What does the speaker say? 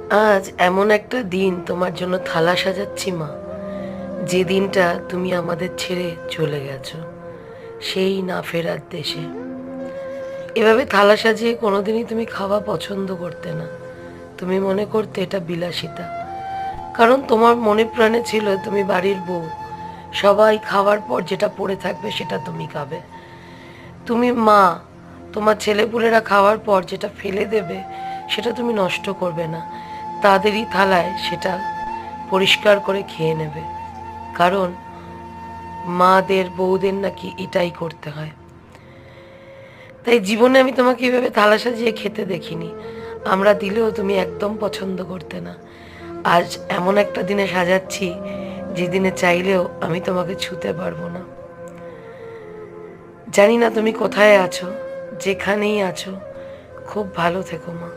আজ এমন একটা দিন তোমার জন্য থালা সাজাচ্ছি মা, যে দিনটা তুমি আমাদের ছেড়ে চলে গেছো সেই না ফেরার দেশে। এভাবে থালা সাজিয়ে কোনোদিনই তুমি খাওয়া পছন্দ করতে না। তুমি মনে করতে এটা বিলাসিতা। কারণ তোমার মনে প্রাণে ছিল তুমি বাড়ির বউ, সবাই খাওয়ার পর যেটা পড়ে থাকবে সেটা তুমি খাবে। তুমি মা, তোমার ছেলেপুলেরা খাওয়ার পর যেটা ফেলে দেবে সেটা তুমি নষ্ট করবে না, তাদেরই থালায় সেটা পরিষ্কার করে খেয়ে নেবে। কারণ মাদের বউদের নাকি এটাই করতে হয়। তাই জীবনে আমি তোমাকে এভাবে থালা সাজিয়ে খেতে দেখিনি। আমরা দিলেও তুমি একদম পছন্দ করতে না। আজ এমন একটা দিনে সাজাচ্ছি যে দিনে চাইলেও আমি তোমাকে ছুতে পারবো না। জানি না তুমি কোথায় আছো, যেখানেই আছো খুব ভালো থেকো মা।